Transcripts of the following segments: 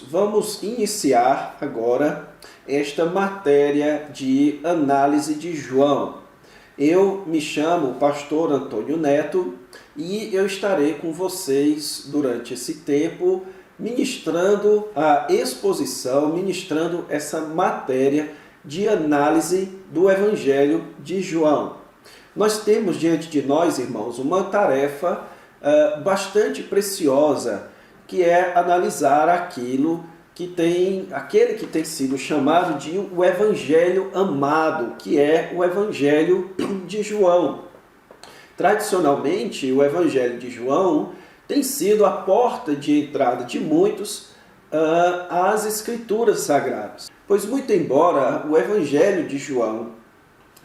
vamos iniciar agora esta matéria de análise de João. Eu me chamo Pastor Antônio Neto e eu estarei com vocês durante esse tempo ministrando a exposição, ministrando essa matéria de análise do Evangelho de João. Nós temos diante de nós, irmãos, uma tarefa bastante preciosa, que é analisar aquele que tem sido chamado de o Evangelho amado, que é o Evangelho de João. Tradicionalmente, o Evangelho de João tem sido a porta de entrada de muitos às Escrituras Sagradas. Pois muito embora o Evangelho de João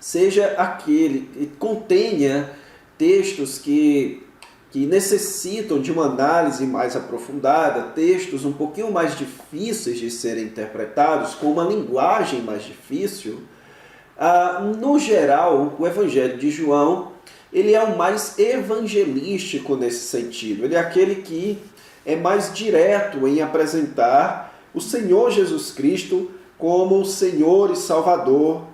seja aquele que contenha textos que necessitam de uma análise mais aprofundada, textos um pouquinho mais difíceis de serem interpretados, com uma linguagem mais difícil, no geral, o Evangelho de João ele é o mais evangelístico nesse sentido. Ele é aquele que é mais direto em apresentar o Senhor Jesus Cristo como o Senhor e Salvador.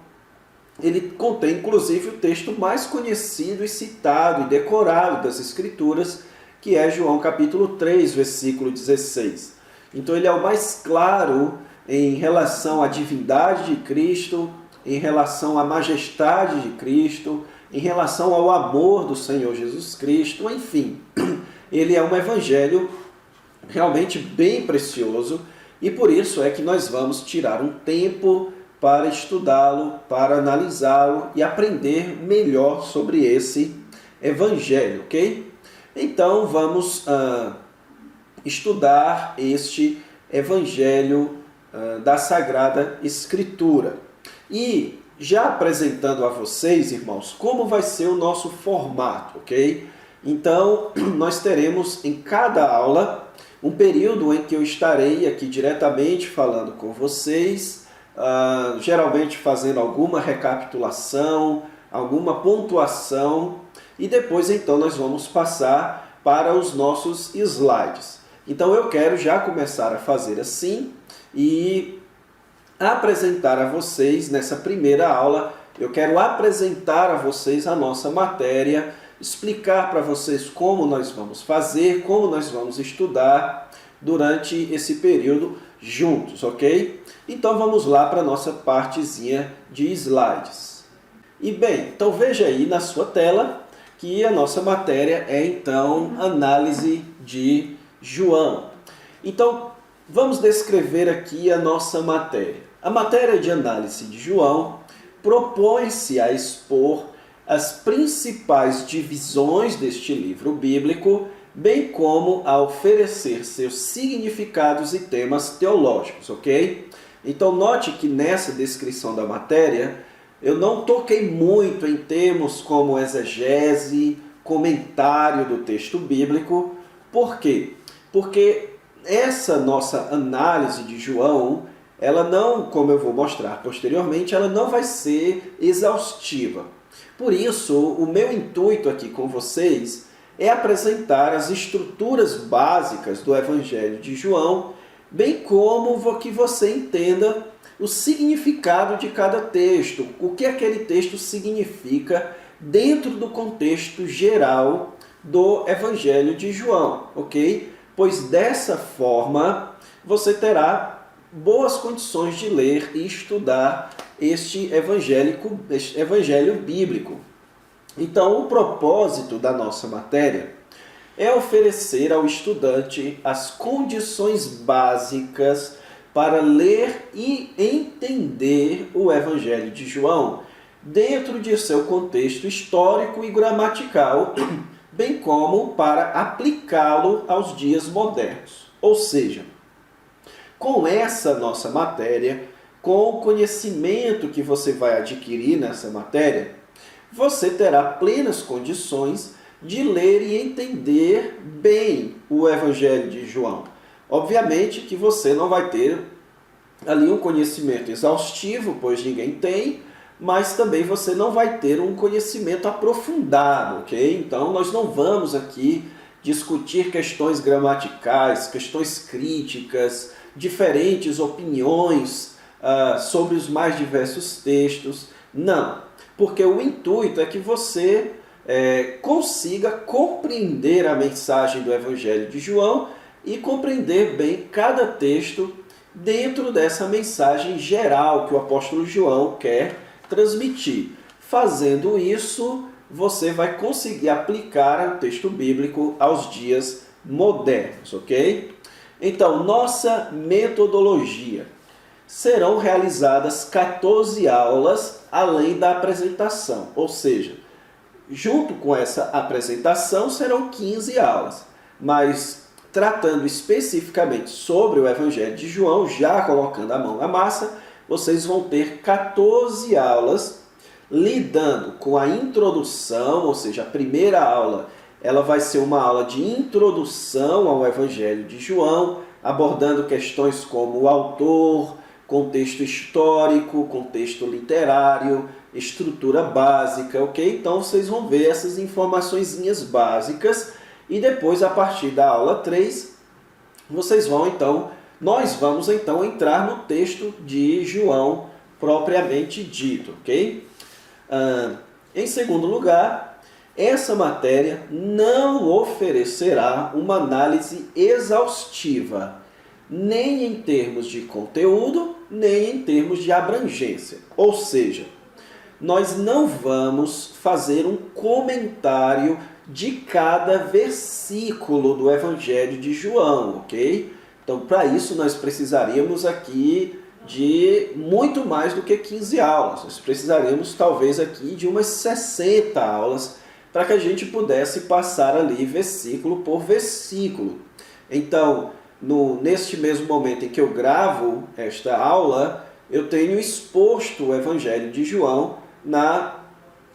Ele contém, inclusive, o texto mais conhecido e citado e decorado das Escrituras, que é João capítulo 3, versículo 16. Então ele é o mais claro em relação à divindade de Cristo, em relação à majestade de Cristo, em relação ao amor do Senhor Jesus Cristo, enfim. Ele é um evangelho realmente bem precioso e por isso é que nós vamos tirar um tempo para estudá-lo, para analisá-lo e aprender melhor sobre esse evangelho, ok? Então vamos estudar este evangelho da Sagrada Escritura. E já apresentando a vocês, irmãos, como vai ser o nosso formato, ok? Então nós teremos em cada aula um período em que eu estarei aqui diretamente falando com vocês, geralmente fazendo alguma recapitulação, alguma pontuação, e depois então nós vamos passar para os nossos slides. Então eu quero já começar a fazer assim e apresentar a vocês nessa primeira aula. Eu quero apresentar a vocês a nossa matéria, explicar para vocês como nós vamos fazer, como nós vamos estudar durante esse período juntos, ok? Então vamos lá para a nossa partezinha de slides. E bem, então veja aí na sua tela que a nossa matéria é então análise de João. Então vamos descrever aqui a nossa matéria. A matéria de análise de João propõe-se a expor as principais divisões deste livro bíblico, bem como a oferecer seus significados e temas teológicos, ok? Então note que nessa descrição da matéria eu não toquei muito em termos como exegese, comentário do texto bíblico. Por quê? Porque essa nossa análise de João, ela não, como eu vou mostrar posteriormente, ela não vai ser exaustiva. Por isso, o meu intuito aqui com vocês é apresentar as estruturas básicas do Evangelho de João, bem como que você entenda o significado de cada texto, o que aquele texto significa dentro do contexto geral do Evangelho de João, ok? Pois dessa forma você terá boas condições de ler e estudar este evangelho bíblico. Então, o propósito da nossa matéria é oferecer ao estudante as condições básicas para ler e entender o Evangelho de João dentro de seu contexto histórico e gramatical, bem como para aplicá-lo aos dias modernos. Ou seja, com essa nossa matéria, com o conhecimento que você vai adquirir nessa matéria, você terá plenas condições de ler e entender bem o Evangelho de João. Obviamente que você não vai ter ali um conhecimento exaustivo, pois ninguém tem, mas também você não vai ter um conhecimento aprofundado, ok? Então nós não vamos aqui discutir questões gramaticais, questões críticas, diferentes opiniões sobre os mais diversos textos. Não, porque o intuito é que você consiga compreender a mensagem do Evangelho de João e compreender bem cada texto dentro dessa mensagem geral que o apóstolo João quer transmitir. Fazendo isso, você vai conseguir aplicar o texto bíblico aos dias modernos, ok? Então, nossa metodologia. Serão realizadas 14 aulas além da apresentação, ou seja, junto com essa apresentação serão 15 aulas, mas tratando especificamente sobre o Evangelho de João, já colocando a mão na massa, vocês vão ter 14 aulas lidando com a introdução, ou seja, a primeira aula ela vai ser uma aula de introdução ao Evangelho de João, abordando questões como o autor, contexto histórico, contexto literário, estrutura básica, ok? Então vocês vão ver essas informaçõezinhas básicas e depois, a partir da aula 3, nós vamos então entrar no texto de João propriamente dito, ok? Em segundo lugar, essa matéria não oferecerá uma análise exaustiva, nem em termos de conteúdo, nem em termos de abrangência. Ou seja, nós não vamos fazer um comentário de cada versículo do Evangelho de João, ok? Então, para isso, nós precisaríamos aqui de muito mais do que 15 aulas. Nós precisaríamos, talvez, aqui de umas 60 aulas para que a gente pudesse passar ali versículo por versículo. Então, neste mesmo momento em que eu gravo esta aula, eu tenho exposto o Evangelho de João na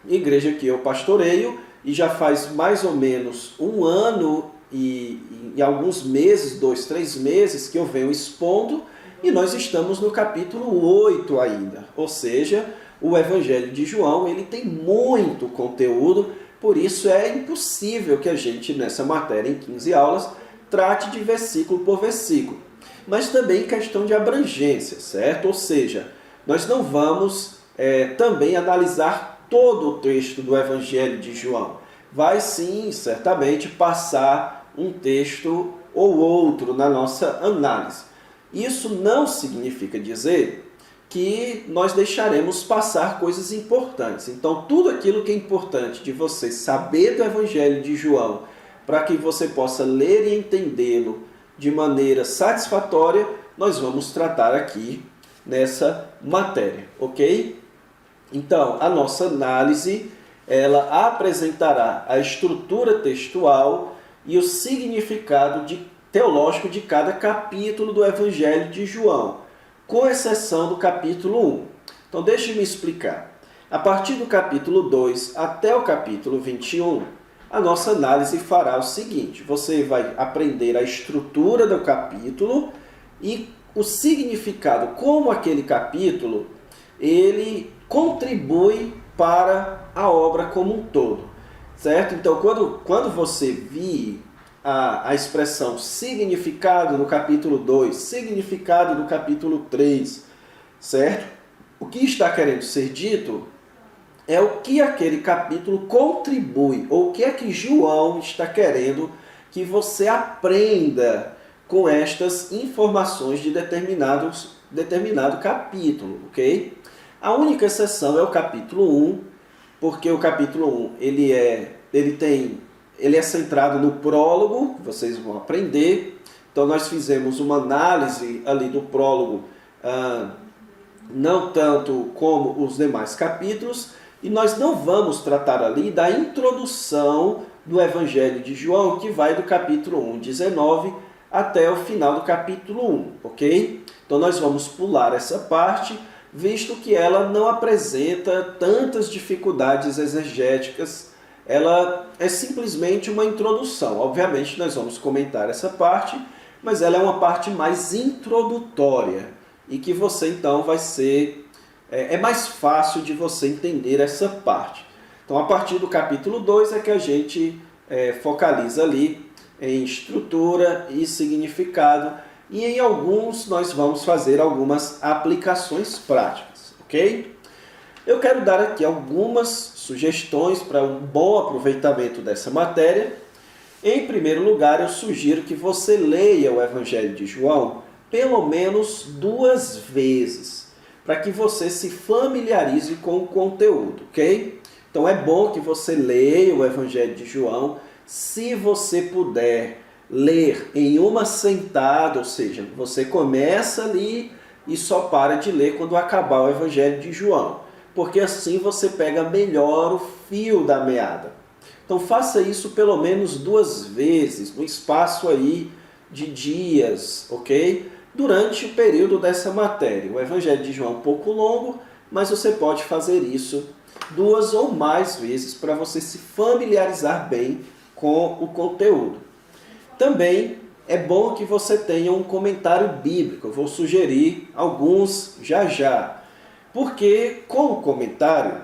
igreja que eu pastoreio, e já faz mais ou menos um ano e alguns meses, 2, 3 meses, que eu venho expondo, e nós estamos no capítulo 8 ainda. Ou seja, o Evangelho de João ele tem muito conteúdo, por isso é impossível que a gente, nessa matéria, em 15 aulas, trate de versículo por versículo. Mas também questão de abrangência, certo? Ou seja, nós não vamos também analisar todo o texto do Evangelho de João. Vai sim, certamente, passar um texto ou outro na nossa análise. Isso não significa dizer que nós deixaremos passar coisas importantes. Então, tudo aquilo que é importante de você saber do Evangelho de João, para que você possa ler e entendê-lo de maneira satisfatória, nós vamos tratar aqui nessa matéria, ok? Então, a nossa análise, ela apresentará a estrutura textual e o significado teológico de cada capítulo do Evangelho de João, com exceção do capítulo 1. Então, deixe-me explicar. A partir do capítulo 2 até o capítulo 21, a nossa análise fará o seguinte: você vai aprender a estrutura do capítulo e o significado, como aquele capítulo ele contribui para a obra como um todo, certo? Então, quando você vir a expressão significado no capítulo 2, significado no capítulo 3, certo? O que está querendo ser dito é o que aquele capítulo contribui, ou o que é que João está querendo que você aprenda com estas informações de determinado capítulo, ok? A única exceção é o capítulo 1, porque o capítulo 1 ele é centrado no prólogo, que vocês vão aprender. Então nós fizemos uma análise ali do prólogo, não tanto como os demais capítulos, e nós não vamos tratar ali da introdução do Evangelho de João, que vai do capítulo 1, 19, até o final do capítulo 1, ok? Então nós vamos pular essa parte, visto que ela não apresenta tantas dificuldades exegéticas. Ela é simplesmente uma introdução. Obviamente nós vamos comentar essa parte, mas ela é uma parte mais introdutória e que você então vai ser... É mais fácil de você entender essa parte. Então, a partir do capítulo 2 é que a gente focaliza ali em estrutura e significado, e em alguns nós vamos fazer algumas aplicações práticas, ok? Eu quero dar aqui algumas sugestões para um bom aproveitamento dessa matéria. Em primeiro lugar, eu sugiro que você leia o Evangelho de João pelo menos 2 vezes, para que você se familiarize com o conteúdo, ok? Então é bom que você leia o Evangelho de João, se você puder ler em uma sentada, ou seja, você começa ali e só para de ler quando acabar o Evangelho de João, porque assim você pega melhor o fio da meada. Então faça isso pelo menos 2 vezes, no espaço aí de dias, ok? Durante o período dessa matéria. O Evangelho de João é um pouco longo, mas você pode fazer isso 2 ou mais vezes para você se familiarizar bem com o conteúdo. Também é bom que você tenha um comentário bíblico. Eu vou sugerir alguns já. Porque com o comentário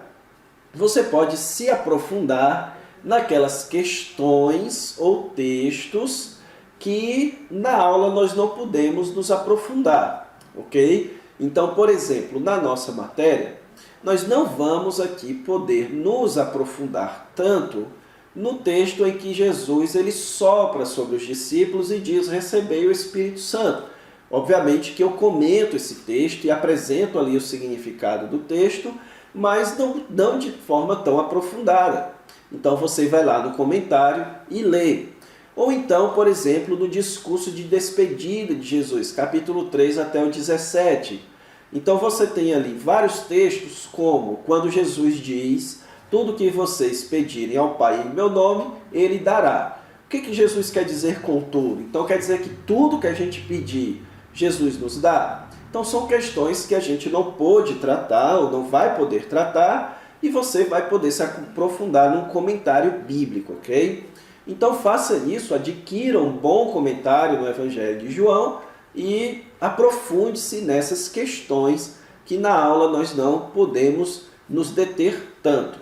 você pode se aprofundar naquelas questões ou textos que na aula nós não podemos nos aprofundar, ok? Então, por exemplo, na nossa matéria, nós não vamos aqui poder nos aprofundar tanto no texto em que Jesus ele sopra sobre os discípulos e diz: recebei o Espírito Santo. Obviamente que eu comento esse texto e apresento ali o significado do texto, mas não de forma tão aprofundada. Então você vai lá no comentário e lê. Ou então, por exemplo, no discurso de despedida de Jesus, capítulo 3 até o 17. Então você tem ali vários textos, como quando Jesus diz: tudo que vocês pedirem ao Pai em meu nome, Ele dará. O que Jesus quer dizer com tudo? Então quer dizer que tudo que a gente pedir, Jesus nos dá? Então são questões que a gente não pôde tratar ou não vai poder tratar e você vai poder se aprofundar num comentário bíblico, ok? Então faça isso, adquira um bom comentário no Evangelho de João e aprofunde-se nessas questões que na aula nós não podemos nos deter tanto.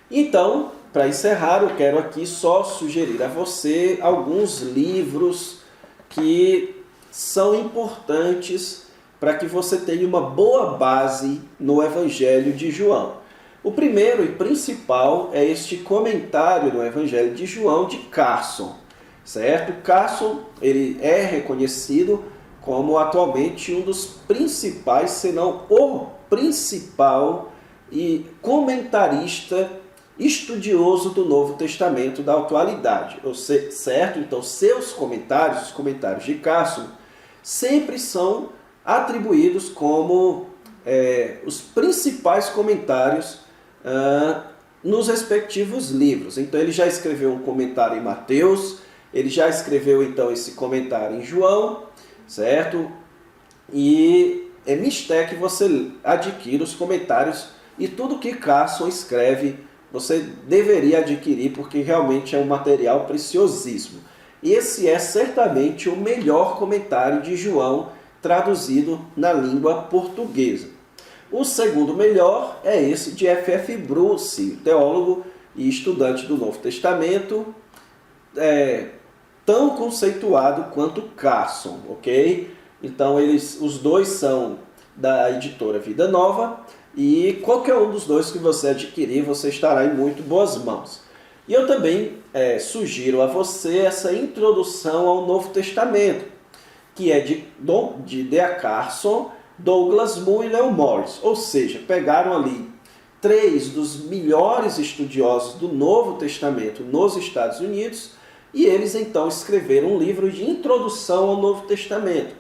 Então, para encerrar, eu quero aqui só sugerir a você alguns livros que são importantes para que você tenha uma boa base no Evangelho de João. O primeiro e principal é este comentário no Evangelho de João de Carson, certo? Carson, ele é reconhecido como atualmente um dos principais, se não o principal e comentarista estudioso do Novo Testamento da atualidade, certo? Então, seus comentários, os comentários de Carson, sempre são atribuídos como os principais comentários nos respectivos livros. Então, ele já escreveu um comentário em Mateus, ele já escreveu, então, esse comentário em João, certo? E é mistério que você adquira os comentários e tudo que Carson escreve, você deveria adquirir, porque realmente é um material preciosíssimo. Esse é certamente o melhor comentário de João traduzido na língua portuguesa. O segundo melhor é esse de F.F. Bruce, teólogo e estudante do Novo Testamento, tão conceituado quanto Carson, ok? Então os dois são da editora Vida Nova, e qualquer um dos dois que você adquirir, você estará em muito boas mãos. E eu também sugiro a você essa introdução ao Novo Testamento, que é de D.A. Carson, Douglas Moo e Leo Morris. Ou seja, pegaram ali 3 dos melhores estudiosos do Novo Testamento nos Estados Unidos e eles então escreveram um livro de introdução ao Novo Testamento.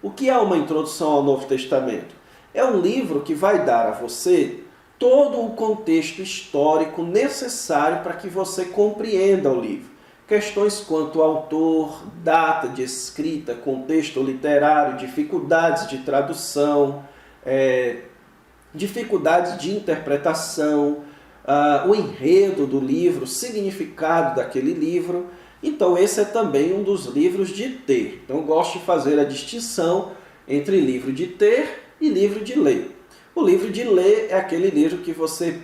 O que é uma introdução ao Novo Testamento? É um livro que vai dar a você todo o contexto histórico necessário para que você compreenda o livro. Questões quanto ao autor, data de escrita, contexto literário, dificuldades de tradução, dificuldades de interpretação, o enredo do livro, o significado daquele livro. Então esse é também um dos livros de ter. Então eu gosto de fazer a distinção entre livro de ter e livro de ler. O livro de ler é aquele livro que você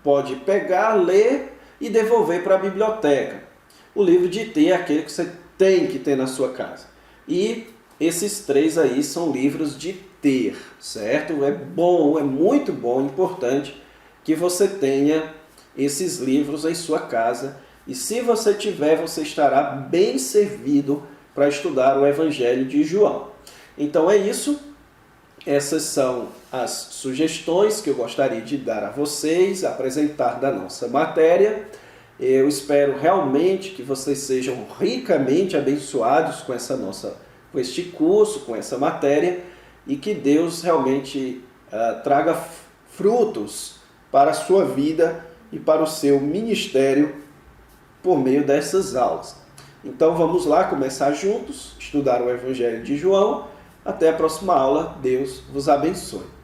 pode pegar, ler e devolver para a biblioteca. O livro de ter é aquele que você tem que ter na sua casa. E esses 3 aí são livros de ter, certo? É bom, é muito bom, importante que você tenha esses livros em sua casa. E se você tiver, você estará bem servido para estudar o Evangelho de João. Então é isso. Essas são as sugestões que eu gostaria de dar a vocês, apresentar da nossa matéria. Eu espero realmente que vocês sejam ricamente abençoados com com este curso, com essa matéria, e que Deus realmente traga frutos para a sua vida e para o seu ministério por meio dessas aulas. Então vamos lá começar juntos, estudar o Evangelho de João. Até a próxima aula. Deus vos abençoe.